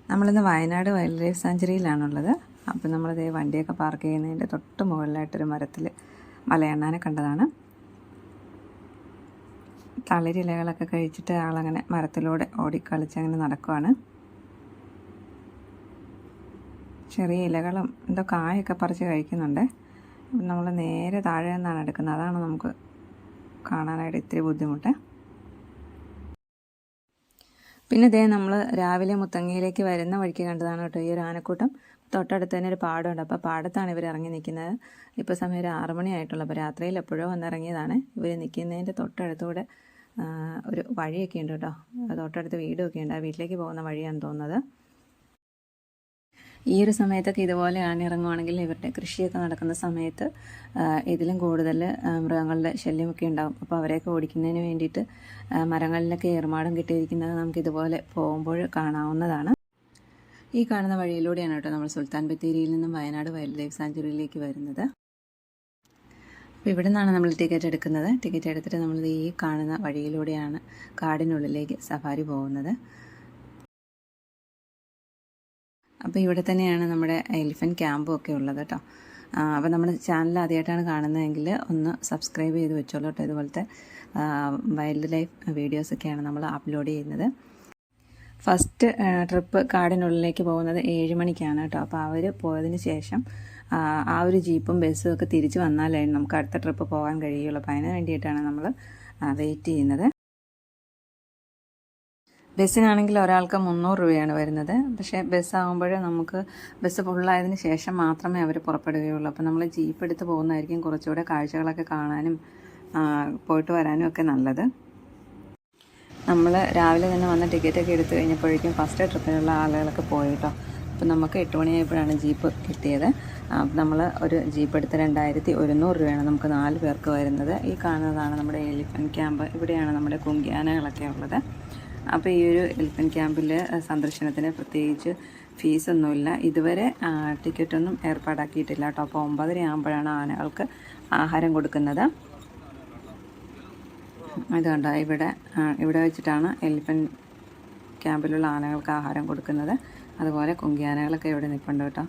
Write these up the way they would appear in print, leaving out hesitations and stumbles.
നമ്മളിന്ന് Wayanad wild life സാഞ്ചുറിയിലാണുള്ളത്. അപ്പോൾ നമ്മളിത് വണ്ടിയൊക്കെ പാർക്ക് ചെയ്യുന്നതിൻ്റെ തൊട്ട് മുകളിലായിട്ടൊരു മരത്തിൽ മലയണ്ണാനെ കണ്ടതാണ്. തളിരിലകളൊക്കെ കഴിച്ചിട്ട് ആളങ്ങനെ മരത്തിലൂടെ ഓടിക്കളിച്ചങ്ങനെ നടക്കുവാണ്. ചെറിയ ഇലകളും എന്തോ കായൊക്കെ പറിച്ച് കഴിക്കുന്നുണ്ട്. നമ്മൾ നേരെ താഴെ നിന്നാണ് എടുക്കുന്നത്. അതാണ് നമുക്ക് കാണാനായിട്ട് ഇത്തിരി ബുദ്ധിമുട്ട്. പിന്നെ ഇതേ നമ്മൾ രാവിലെ മുത്തങ്ങയിലേക്ക് വരുന്ന വഴിക്ക് കണ്ടതാണ് കേട്ടോ ഈ ഒരു ആനക്കൂട്ടം. തൊട്ടടുത്ത് തന്നെ ഒരു പാടമുണ്ട്. അപ്പോൾ പാടത്താണ് ഇവർ ഇറങ്ങി നിൽക്കുന്നത്. ഇപ്പോൾ സമയം ഒരു 6 മണി ആയിട്ടുള്ളൂ. അപ്പോൾ രാത്രിയിൽ എപ്പോഴോ വന്നിറങ്ങിയതാണ്. ഇവർ നിൽക്കുന്നതിൻ്റെ തൊട്ടടുത്തൂടെ ഒരു വഴിയൊക്കെ ഉണ്ട് കേട്ടോ. തൊട്ടടുത്ത് വീടൊക്കെ ഉണ്ട്. ആ വീട്ടിലേക്ക് പോകുന്ന വഴിയാണെന്ന് തോന്നുന്നത്. ഈ ഒരു സമയത്തൊക്കെ ഇതുപോലെ ആനയിറങ്ങുവാണെങ്കിൽ ഇവരുടെ കൃഷിയൊക്കെ നടക്കുന്ന സമയത്ത് ഇതിലും കൂടുതൽ മൃഗങ്ങളുടെ ശല്യമൊക്കെ ഉണ്ടാകും. അപ്പോൾ അവരെയൊക്കെ ഓടിക്കുന്നതിന് വേണ്ടിയിട്ട് മരങ്ങളിലൊക്കെ ഏർമാടം കെട്ടിയിരിക്കുന്നത് നമുക്കിതുപോലെ പോകുമ്പോൾ കാണാവുന്നതാണ്. ഈ കാണുന്ന വഴിയിലൂടെയാണ് കേട്ടോ നമ്മൾ സുൽത്താൻ ബത്തേരിയിൽ നിന്നും വയനാട് വൈൽഡ് ലൈഫ് സാഞ്ചുറിയിലേക്ക് വരുന്നത്. അപ്പോൾ ഇവിടെ നിന്നാണ് നമ്മൾ ടിക്കറ്റ് എടുക്കുന്നത്. ടിക്കറ്റ് എടുത്തിട്ട് നമ്മൾ ഈ കാണുന്ന വഴിയിലൂടെയാണ് കാടിനുള്ളിലേക്ക് സഫാരി പോകുന്നത്. അപ്പോൾ ഇവിടെ തന്നെയാണ് നമ്മുടെ എലിഫൻറ്റ് ക്യാമ്പും ഒക്കെ ഉള്ളത് കേട്ടോ. അപ്പോൾ നമ്മുടെ ചാനൽ ആദ്യമായിട്ടാണ് കാണുന്നതെങ്കിൽ ഒന്ന് സബ്സ്ക്രൈബ് ചെയ്ത് വെച്ചോളൂ കേട്ടോ. ഇതുപോലത്തെ വൈൽഡ് ലൈഫ് വീഡിയോസൊക്കെയാണ് നമ്മൾ അപ്ലോഡ് ചെയ്യുന്നത്. ഫസ്റ്റ് ട്രിപ്പ് കാടിനുള്ളിലേക്ക് പോകുന്നത് 7 മണിക്കാണ് കേട്ടോ. അപ്പോൾ അവർ പോയതിന് ശേഷം ആ ഒരു ജീപ്പും ബസ്സും ഒക്കെ തിരിച്ച് വന്നാലായിരുന്നു നമുക്ക് അടുത്ത ട്രിപ്പ് പോകാൻ കഴിയുള്ളൂ. അപ്പോൾ അതിന് വേണ്ടിയിട്ടാണ് നമ്മൾ വെയിറ്റ് ചെയ്യുന്നത്. ബസ്സിനാണെങ്കിൽ ഒരാൾക്ക് 300 രൂപയാണ് വരുന്നത്. പക്ഷേ ബസ്സാകുമ്പോൾ നമുക്ക് ബസ് ഫുള്ളായതിന് ശേഷം മാത്രമേ അവർ പുറപ്പെടുകയുള്ളൂ. അപ്പോൾ നമ്മൾ ജീപ്പ് എടുത്ത് പോകുന്നതായിരിക്കും കുറച്ചുകൂടെ കാഴ്ചകളൊക്കെ കാണാനും പോയിട്ട് വരാനും ഒക്കെ നല്ലത്. നമ്മൾ രാവിലെ തന്നെ വന്ന ടിക്കറ്റൊക്കെ എടുത്തു കഴിഞ്ഞപ്പോഴേക്കും ഫസ്റ്റ് ട്രിപ്പിനുള്ള ആളുകളൊക്കെ പോയി കേട്ടോ. അപ്പോൾ നമുക്ക് 8 മണിയായപ്പോഴാണ് ജീപ്പ് കിട്ടിയത്. അപ്പോൾ നമ്മൾ ഒരു ജീപ്പ് എടുത്ത് 2100 രൂപയാണ് നമുക്ക് 4 പേർക്ക് വരുന്നത്. ഈ കാണുന്നതാണ് നമ്മുടെ എലിഫൻറ്റ് ക്യാമ്പ്. ഇവിടെയാണ് നമ്മുടെ കുങ്കിയാനകളൊക്കെ ഉള്ളത്. അപ്പോൾ ഈ ഒരു എലിഫൻറ്റ് ക്യാമ്പിൽ സന്ദർശനത്തിന് പ്രത്യേകിച്ച് ഫീസൊന്നുമില്ല. ഇതുവരെ ടിക്കറ്റൊന്നും ഏർപ്പാടാക്കിയിട്ടില്ല കേട്ടോ. അപ്പോൾ 9:30 ആകുമ്പോഴാണ് ആനകൾക്ക് ആഹാരം കൊടുക്കുന്നത്. ഇതുകൊണ്ട് ഇവിടെ വെച്ചിട്ടാണ് എലിഫൻറ്റ് ക്യാമ്പിലുള്ള ആനകൾക്ക് ആഹാരം കൊടുക്കുന്നത്. അതുപോലെ കുങ്കിയാനകളൊക്കെ ഇവിടെ നിൽപ്പുണ്ട് കേട്ടോ.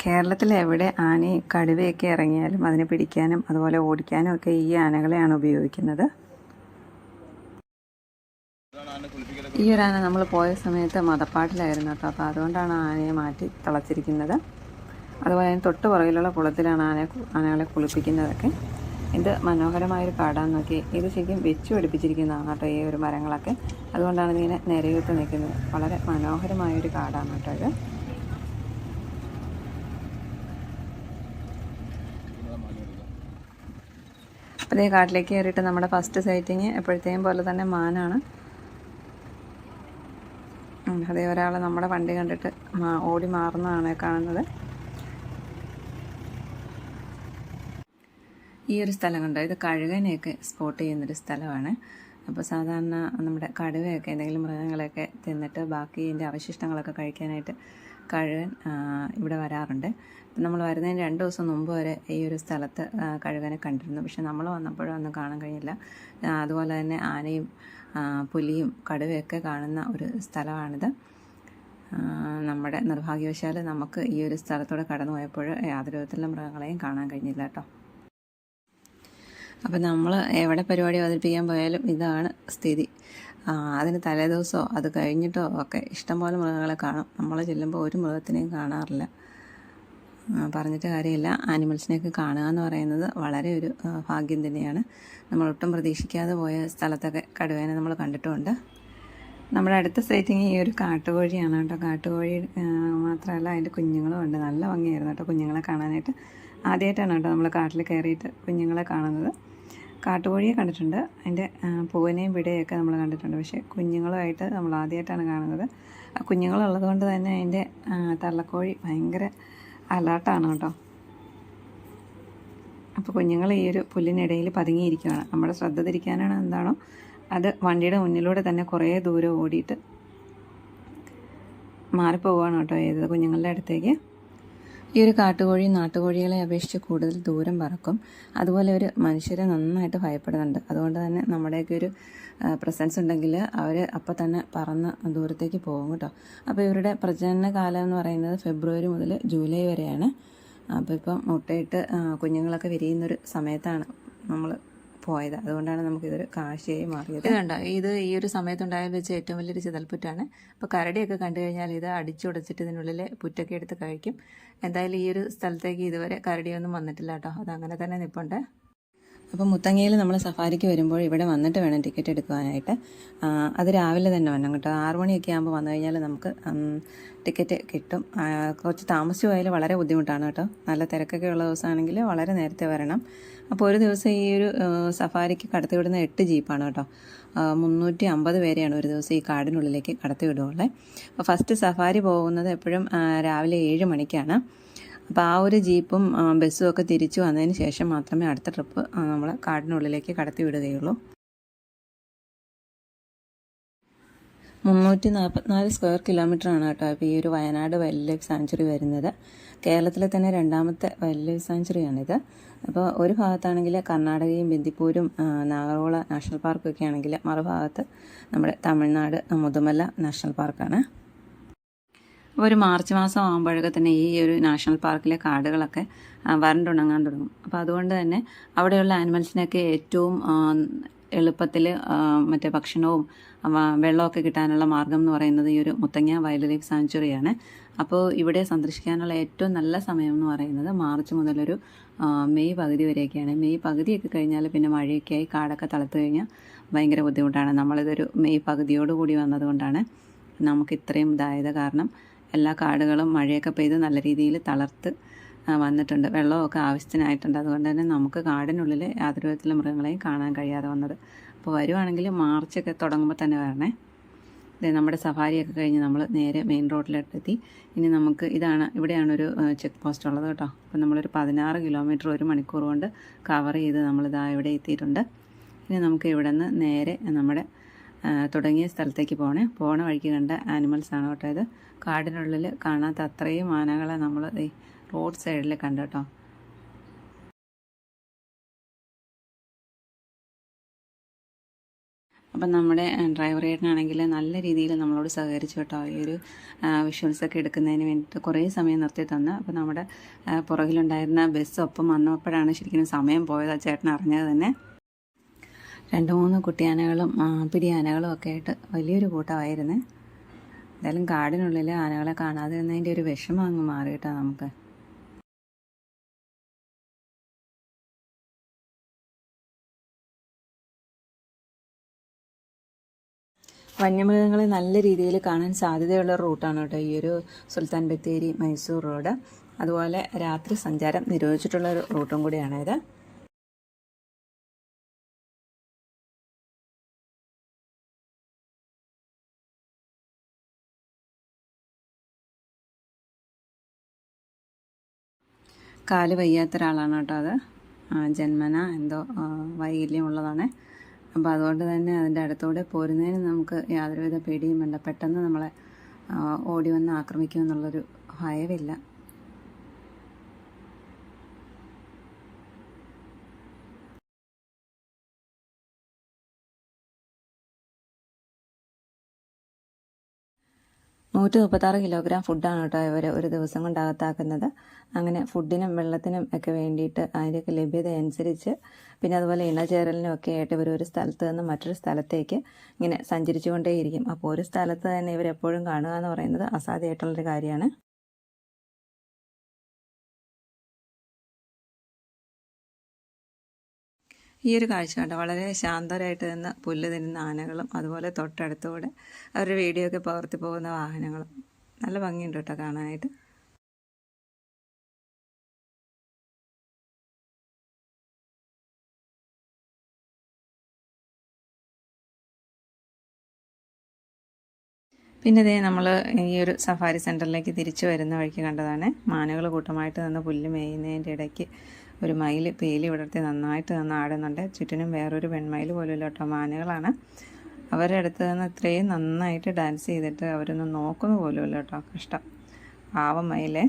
കേരളത്തിൽ എവിടെ ആനയും കടുവയൊക്കെ ഇറങ്ങിയാലും അതിനെ പിടിക്കാനും അതുപോലെ ഓടിക്കാനും ഒക്കെ ഈ ആനകളെയാണ് ഉപയോഗിക്കുന്നത്. ഈ ഒരു ആന നമ്മൾ പോയ സമയത്ത് മതപ്പാട്ടിലായിരുന്നു കേട്ടോ. അപ്പോൾ അതുകൊണ്ടാണ് ആനയെ മാറ്റി തളച്ചിരിക്കുന്നത്. അതുപോലെ തന്നെ തൊട്ട് പുറകിലുള്ള കുളത്തിലാണ് ആനകളെ കുളിപ്പിക്കുന്നതൊക്കെ. ഇത് മനോഹരമായൊരു കാടാന്ന് നോക്കി. ഇത് ശരിക്കും വെച്ച് പിടിപ്പിച്ചിരിക്കുന്നതാണ് കേട്ടോ ഈ ഒരു മരങ്ങളൊക്കെ. അതുകൊണ്ടാണ് ഇങ്ങനെ നിരയുത്ത് നിൽക്കുന്നത്. വളരെ മനോഹരമായൊരു കാടാണ് കേട്ടോ ഇത്. അപ്പോൾ ഈ കാട്ടിലേക്ക് കയറിയിട്ട് നമ്മുടെ ഫസ്റ്റ് സൈറ്റിങ് എപ്പോഴത്തെയും പോലെ തന്നെ മാനാണ്. അതേ ഒരാൾ നമ്മുടെ വണ്ടി കണ്ടിട്ട് ഓടി മാറുന്നതാണ് കാണുന്നത്. ഈ ഒരു സ്ഥലം കണ്ടോ, ഇത് കഴുകനെയൊക്കെ സ്പോട്ട് ചെയ്യുന്നൊരു സ്ഥലമാണ്. അപ്പോൾ സാധാരണ നമ്മുടെ കടുവയൊക്കെ എന്തെങ്കിലും മൃഗങ്ങളെയൊക്കെ തിന്നിട്ട് ബാക്കി ഇതിൻ്റെ അവശിഷ്ടങ്ങളൊക്കെ കഴിക്കാനായിട്ട് കഴുകൻ ഇവിടെ വരാറുണ്ട്. നമ്മൾ വരുന്നതിന് 2 ദിവസം മുമ്പ് വരെ ഈ ഒരു സ്ഥലത്ത് കഴുകനെ കണ്ടിരുന്നു. പക്ഷെ നമ്മൾ വന്നപ്പോഴൊന്നും കാണാൻ കഴിഞ്ഞില്ല. അതുപോലെ തന്നെ ആനയും പുലിയും കടുവയൊക്കെ കാണുന്ന ഒരു സ്ഥലമാണിത്. നമ്മുടെ നിർഭാഗ്യവശാൽ നമുക്ക് ഈ ഒരു സ്ഥലത്തൂടെ കടന്നു പോയപ്പോൾ യാതൊരു വിധത്തിലുള്ള മൃഗങ്ങളെയും കാണാൻ കഴിഞ്ഞില്ല കേട്ടോ. അപ്പോൾ നമ്മൾ എവിടെ പരിപാടി അവതരിപ്പിക്കാൻ പോയാലും ഇതാണ് സ്ഥിതി. അതിന് തലേദിവസമോ അത് കഴിഞ്ഞിട്ടോ ഒക്കെ ഇഷ്ടംപോലെ മൃഗങ്ങളെ കാണും. നമ്മൾ ചെല്ലുമ്പോൾ ഒരു മൃഗത്തിനെയും കാണാറില്ല. പറഞ്ഞിട്ട് കാര്യമില്ല. ആനിമൽസിനെയൊക്കെ കാണുക എന്ന് പറയുന്നത് വളരെ ഒരു ഭാഗ്യം തന്നെയാണ്. നമ്മളൊട്ടും പ്രതീക്ഷിക്കാതെ പോയ സ്ഥലത്തൊക്കെ കടുവേനെ നമ്മൾ കണ്ടിട്ടുമുണ്ട്. നമ്മുടെ അടുത്ത സൈറ്റിങ് ഈ ഒരു കാട്ടുകോഴിയാണ് കേട്ടോ. കാട്ടുകോഴി മാത്രമല്ല അതിൻ്റെ കുഞ്ഞുങ്ങളും ഉണ്ട്. നല്ല ഭംഗിയായിരുന്നു കേട്ടോ കുഞ്ഞുങ്ങളെ കാണാനായിട്ട്. ആദ്യമായിട്ടാണ് കേട്ടോ നമ്മൾ കാട്ടിൽ കയറിയിട്ട് കുഞ്ഞുങ്ങളെ കാണുന്നത്. കാട്ടുകോഴിയെ കണ്ടിട്ടുണ്ട്, അതിൻ്റെ പൂവനെയും വിടയൊക്കെ നമ്മൾ കണ്ടിട്ടുണ്ട്. പക്ഷേ കുഞ്ഞുങ്ങളുമായിട്ട് നമ്മൾ ആദ്യമായിട്ടാണ് കാണുന്നത്. കുഞ്ഞുങ്ങളുള്ളത് കൊണ്ട് തന്നെ അതിൻ്റെ തള്ളക്കോഴി ഭയങ്കര അലേർട്ടാണ് കേട്ടോ. അപ്പോൾ കുഞ്ഞുങ്ങൾ ഈ ഒരു പുല്ലിനിടയിൽ പതുങ്ങിയിരിക്കുകയാണ്. നമ്മുടെ ശ്രദ്ധ തിരിക്കാനാണ് എന്താണോ അത് വണ്ടിയുടെ മുന്നിലൂടെ തന്നെ കുറേ ദൂരം ഓടിയിട്ട് മാറിപ്പോവുകയാണ് കേട്ടോ ഏത് കുഞ്ഞുങ്ങളുടെ അടുത്തേക്ക്. ഈ ഒരു കാട്ടുകോഴി നാട്ടുകോഴികളെ അപേക്ഷിച്ച് കൂടുതൽ ദൂരം പറക്കും. അതുപോലെ ഒരു മനുഷ്യരെ നന്നായിട്ട് ഭയപ്പെടുന്നുണ്ട്. അതുകൊണ്ട് തന്നെ നമ്മുടെയൊക്കെ ഒരു പ്രസൻസ് ഉണ്ടെങ്കിൽ അവർ അപ്പം തന്നെ പറന്ന് ദൂരത്തേക്ക് പോകും കേട്ടോ. അപ്പോൾ ഇവരുടെ പ്രജനന കാലം എന്ന് പറയുന്നത് ഫെബ്രുവരി മുതൽ ജൂലൈ വരെയാണ്. അപ്പോൾ ഇപ്പം മുട്ടയിട്ട് കുഞ്ഞുങ്ങളൊക്കെ വിരിയുന്നൊരു സമയത്താണ് നമ്മൾ പോയത്. അതുകൊണ്ടാണ് നമുക്കിതൊരു കാഴ്ചയായി മാറിയത്. ഇതുണ്ട്, ഇത് ഈ ഒരു സമയത്തുണ്ടായാൽ വെച്ച് ഏറ്റവും വലിയൊരു ചിതൽപ്പുറ്റാണ്. അപ്പോൾ കരടിയൊക്കെ കണ്ടു കഴിഞ്ഞാൽ ഇത് അടിച്ചുടച്ചിട്ട് ഇതിനുള്ളിൽ പുറ്റൊക്കെ എടുത്ത് കഴിക്കും. എന്തായാലും ഈ ഒരു സ്ഥലത്തേക്ക് ഇതുവരെ കരടിയൊന്നും വന്നിട്ടില്ല കേട്ടോ. അതങ്ങനെ തന്നെ നിൽപ്പുണ്ട്. അപ്പോൾ മുത്തങ്ങയിൽ നമ്മൾ സഫാരിക്ക് വരുമ്പോൾ ഇവിടെ വന്നിട്ട് വേണം ടിക്കറ്റ് എടുക്കുവാനായിട്ട്. അത് രാവിലെ തന്നെ വരണം കേട്ടോ. 6 മണിയൊക്കെ ആകുമ്പോൾ വന്നു കഴിഞ്ഞാൽ നമുക്ക് ടിക്കറ്റ് കിട്ടും. കുറച്ച് താമസിച്ച് പോയാൽ വളരെ ബുദ്ധിമുട്ടാണ് കേട്ടോ. നല്ല തിരക്കൊക്കെ ഉള്ള ദിവസമാണെങ്കിൽ വളരെ നേരത്തെ വരണം. അപ്പോൾ ഒരു ദിവസം ഈ ഒരു സഫാരിക്ക് കടത്തിവിടുന്ന 8 ജീപ്പാണ് കേട്ടോ. 350 പേരെയാണ് ഒരു ദിവസം ഈ കാടിനുള്ളിലേക്ക് കടത്തിവിടുകയുള്ളത്. അപ്പോൾ ഫസ്റ്റ് സഫാരി പോകുന്നത് എപ്പോഴും രാവിലെ 7 മണിക്കാണ്. അപ്പോൾ ആ ഒരു ജീപ്പും ബസ്സും ഒക്കെ തിരിച്ചു വന്നതിന് ശേഷം മാത്രമേ അടുത്ത ട്രിപ്പ് നമ്മൾ കാടിനുള്ളിലേക്ക് കടത്തി വിടുകയുള്ളൂ. 344 സ്ക്വയർ കിലോമീറ്ററാണ് കേട്ടോ ഇപ്പോൾ ഈ ഒരു വയനാട് വൈൽഡ് ലൈഫ് സാങ്ച്വറി വരുന്നത്. കേരളത്തിലെ തന്നെ 2ാമത്തെ വൈൽഡ് ലൈഫ് സാങ്ച്വറിയാണിത്. അപ്പോൾ ഒരു ഭാഗത്താണെങ്കിൽ കർണാടകയും ബന്ദിപ്പൂരും നാഗർകോള നാഷണൽ പാർക്കൊക്കെ ആണെങ്കിൽ മറുഭാഗത്ത് നമ്മുടെ തമിഴ്നാട് മുതുമല നാഷണൽ പാർക്കാണ്. അപ്പോൾ ഒരു മാർച്ച് മാസം ആകുമ്പോഴൊക്കെ തന്നെ ഈ ഒരു നാഷണൽ പാർക്കിലെ കാടുകളൊക്കെ വരണ്ടുണങ്ങാൻ തുടങ്ങും. അപ്പോൾ അതുകൊണ്ട് തന്നെ അവിടെയുള്ള ആനിമൽസിനൊക്കെ ഏറ്റവും എളുപ്പത്തിൽ മറ്റേ ഭക്ഷണവും വെള്ളമൊക്കെ കിട്ടാനുള്ള മാർഗം എന്ന് പറയുന്നത് ഈ ഒരു മുത്തങ്ങ വൈൽഡ് ലൈഫ് സാങ്ച്വറിയാണ്. അപ്പോൾ ഇവിടെ സന്ദർശിക്കാനുള്ള ഏറ്റവും നല്ല സമയം എന്ന് പറയുന്നത് മാർച്ച് മുതലൊരു മെയ് പകുതി വരെയൊക്കെയാണ്. മെയ് പകുതിയൊക്കെ കഴിഞ്ഞാൽ പിന്നെ മഴയൊക്കെ ആയി കാടൊക്കെ തളർത്ത് കഴിഞ്ഞാൽ ഭയങ്കര ബുദ്ധിമുട്ടാണ്. നമ്മളിതൊരു മെയ് പകുതിയോടുകൂടി വന്നതുകൊണ്ടാണ് നമുക്ക് ഇത്രയും ഇതായത്. കാരണം എല്ലാ കാടുകളും മഴയൊക്കെ പെയ്ത് നല്ല രീതിയിൽ തളർത്ത് വന്നിട്ടുണ്ട്. വെള്ളമൊക്കെ ആവശ്യത്തിനായിട്ടുണ്ട്. അതുകൊണ്ട് തന്നെ നമുക്ക് കാടിനുള്ളിൽ യാതൊരു വിധത്തിലുള്ള മൃഗങ്ങളെയും കാണാൻ കഴിയാതെ വന്നത്. അപ്പോൾ വരുവാണെങ്കിൽ മാർച്ചൊക്കെ തുടങ്ങുമ്പോൾ തന്നെ വരണേ. നമ്മുടെ സഫാരിയൊക്കെ കഴിഞ്ഞ് നമ്മൾ നേരെ മെയിൻ റോഡിലെത്തി. ഇനി നമുക്ക് ഇവിടെയാണ് ഒരു ചെക്ക് പോസ്റ്റ് ഉള്ളത് കേട്ടോ. അപ്പോൾ നമ്മളൊരു 16 കിലോമീറ്റർ 1 മണിക്കൂർ കൊണ്ട് കവർ ചെയ്ത് നമ്മളിതാ ഇവിടെ എത്തിയിട്ടുണ്ട്. ഇനി നമുക്ക് ഇവിടെ നിന്ന് നേരെ നമ്മുടെ തുടങ്ങിയ സ്ഥലത്തേക്ക് പോണ വഴിക്ക് കണ്ട ആനിമൽസാണ് കേട്ടോ ഇത്. കാടിനുള്ളിൽ കാണാത്ത അത്രയും ആനകളെ നമ്മൾ റോഡ് സൈഡിൽ കണ്ടു കേട്ടോ. അപ്പം നമ്മുടെ ഡ്രൈവർ ചേട്ടനാണെങ്കിൽ നല്ല രീതിയിൽ നമ്മളോട് സഹകരിച്ചു കേട്ടോ. ഈ ഒരു വിഷ്വൽസൊക്കെ എടുക്കുന്നതിന് വേണ്ടിയിട്ട് കുറേ സമയം നിർത്തി തന്നു. അപ്പോൾ നമ്മുടെ പുറകിലുണ്ടായിരുന്ന ബസ് ഒപ്പം വന്നപ്പോഴാണ് ശരിക്കും സമയം പോയത്. ആ ചേട്ടൻ അറിഞ്ഞത് തന്നെ. 2-3 കുട്ടിയാനകളും പിടിയാനകളും ഒക്കെ ആയിട്ട് വലിയൊരു കൂട്ടമായിരുന്നേ. എന്തായാലും കാടിനുള്ളിൽ ആനകളെ കാണാതെ ഇരുന്നതിൻ്റെ ഒരു വിഷമം അങ്ങ് മാറി കേട്ടോ നമുക്ക്. വന്യമൃഗങ്ങളെ നല്ല രീതിയിൽ കാണാൻ സാധ്യതയുള്ള റൂട്ടാണ് കേട്ടോ ഈ ഒരു സുൽത്താൻ ബത്തേരി മൈസൂർ റോഡ്. അതുപോലെ രാത്രി സഞ്ചാരം നിരോധിച്ചിട്ടുള്ള ഒരു റൂട്ടും കൂടിയാണിത്. കാല് വയ്യാത്ത ഒരാളാണ് കേട്ടോ അത്. ജന്മന എന്തോ വൈകല്യമുള്ളതാണ്. അപ്പോൾ അതുകൊണ്ട് തന്നെ അതിൻ്റെ അടുത്തൂടെ പോരുന്നതിന് നമുക്ക് യാതൊരുവിധ പേടിയും വേണ്ട. പെട്ടെന്ന് നമ്മളെ ഓടി വന്ന് ആക്രമിക്കുമെന്നുള്ളൊരു ഭയമില്ല. $136 കിലോഗ്രാം ഫുഡാണ് കേട്ടോ ഇവർ ഒരു ദിവസം കൊണ്ട് അകത്താക്കുന്നത്. അങ്ങനെ ഫുഡിനും വെള്ളത്തിനും ഒക്കെ വേണ്ടിയിട്ട് അതിൻ്റെയൊക്കെ ലഭ്യത അനുസരിച്ച് പിന്നെ അതുപോലെ ഇണചേരലിനും ഒക്കെ ആയിട്ട് ഇവർ ഒരു സ്ഥലത്ത് നിന്ന് മറ്റൊരു സ്ഥലത്തേക്ക് ഇങ്ങനെ സഞ്ചരിച്ചു കൊണ്ടേയിരിക്കും. അപ്പോൾ ഒരു സ്ഥലത്ത് തന്നെ ഇവരെപ്പോഴും കാണുക എന്ന് പറയുന്നത് അസാധ്യമായിട്ടുള്ളൊരു കാര്യമാണ്. ഈ ഒരു കാഴ്ച കണ്ടോ, വളരെ ശാന്തരായിട്ട് നിന്ന് പുല്ല് തിന്നുന്ന ആനകളും അതുപോലെ തൊട്ടടുത്തൂടെ അവരുടെ വീഡിയോ ഒക്കെ പകർത്തി പോകുന്ന വാഹനങ്ങളും നല്ല ഭംഗിയുണ്ട് കേട്ടോ കാണാനായിട്ട്. പിന്നെ ഇതേ നമ്മൾ ഈ ഒരു സഫാരി സെൻറ്ററിലേക്ക് തിരിച്ചു വരുന്ന വഴിക്ക് കണ്ടതാണ് മാനുകൾ കൂട്ടമായിട്ട് നിന്ന് പുല്ല് മേയുന്നതിൻ്റെ ഇടയ്ക്ക് ഒരു മയിൽ പേലി വിടർത്തി നന്നായിട്ട് നിന്ന് ആടുന്നുണ്ട്. ചുറ്റിനും വേറൊരു പെൺമയിൽ പോലും ഇല്ല കേട്ടോ, മാനുകളാണ്. അവരുടെ അടുത്ത് നിന്ന് ഇത്രയും നന്നായിട്ട് ഡാൻസ് ചെയ്തിട്ട് അവരൊന്നും നോക്കുന്നു പോലും ഇല്ല കേട്ടോ. കഷ്ടം, പാവം മയിലേ.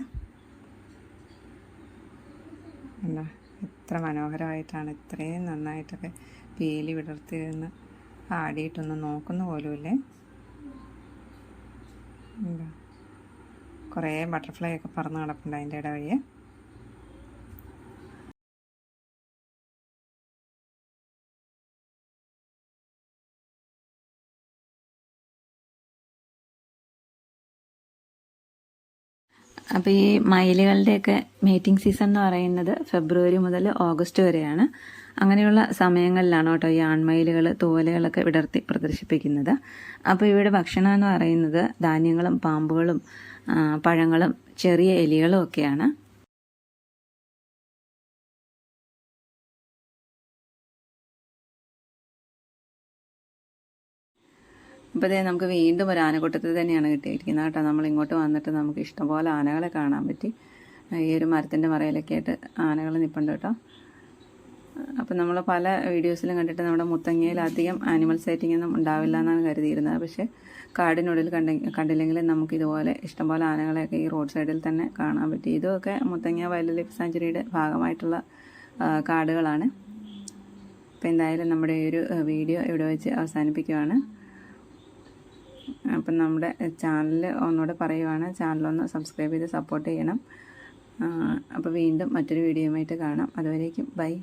അല്ല, എത്ര മനോഹരമായിട്ടാണ്, ഇത്രയും നന്നായിട്ടൊക്കെ പീലി വിടർത്തി നിന്ന് ആടിയിട്ടൊന്നും നോക്കുന്ന പോലുമില്ലേ. എന്താ, കുറേ ബട്ടർഫ്ലൈ ഒക്കെ പറന്ന് കിടപ്പുണ്ട് അതിൻ്റെ ഇടവഴിയെ. അപ്പോൾ ഈ മയിലുകളുടെയൊക്കെ മീറ്റിംഗ് സീസൺ എന്ന് പറയുന്നത് ഫെബ്രുവരി മുതൽ ഓഗസ്റ്റ് വരെയാണ്. അങ്ങനെയുള്ള സമയങ്ങളിലാണ് കേട്ടോ ഈ ആൺമയിലുകൾ തൂവലുകളൊക്കെ വിടർത്തി പ്രദർശിപ്പിക്കുന്നത്. അപ്പോൾ ഇവിടെ ഭക്ഷണം എന്ന് പറയുന്നത് ധാന്യങ്ങളും പാമ്പുകളും പഴങ്ങളും ചെറിയ എലികളും ഒക്കെയാണ്. അപ്പോൾ ഇതേ നമുക്ക് വീണ്ടും ഒരു ആനക്കൂട്ടത്തിൽ തന്നെയാണ് കിട്ടിയിരിക്കുന്നത് കേട്ടോ. നമ്മൾ ഇങ്ങോട്ട് വന്നിട്ട് നമുക്ക് ഇഷ്ടംപോലെ ആനകളെ കാണാൻ പറ്റി. ഈ ഒരു മരത്തിൻ്റെ മറയിലൊക്കെ ആയിട്ട് ആനകൾ നിൽപ്പുണ്ട് കേട്ടോ. അപ്പോൾ നമ്മൾ പല വീഡിയോസിലും കണ്ടിട്ട് നമ്മുടെ മുത്തങ്ങയിൽ അധികം ആനിമൽ സൈറ്റിംഗ് ഒന്നും ഉണ്ടാവില്ല എന്നാണ് കരുതിയിരുന്നത്. പക്ഷേ കാടിനുള്ളിൽ കണ്ടില്ലെങ്കിൽ നമുക്ക് ഇതുപോലെ ഇഷ്ടംപോലെ ആനകളെയൊക്കെ ഈ റോഡ് സൈഡിൽ തന്നെ കാണാൻ പറ്റി. ഇതൊക്കെ മുത്തങ്ങ വൈൽഡ് ലൈഫ് സാഞ്ചുറിയുടെ ഭാഗമായിട്ടുള്ള കാടുകളാണ്. അപ്പോൾ എന്തായാലും നമ്മുടെ ഈ ഒരു വീഡിയോ ഇവിടെ വെച്ച് അവസാനിപ്പിക്കുകയാണ്. അപ്പം നമ്മുടെ ചാനൽ ഒന്നുകൂടെ പറയുവാണ്, ചാനലൊന്ന് സബ്സ്ക്രൈബ് ചെയ്ത് സപ്പോർട്ട് ചെയ്യണം. അപ്പോൾ വീണ്ടും മറ്റൊരു വീഡിയോയുമായിട്ട് കാണാം. അതുവരേക്കും ബൈ.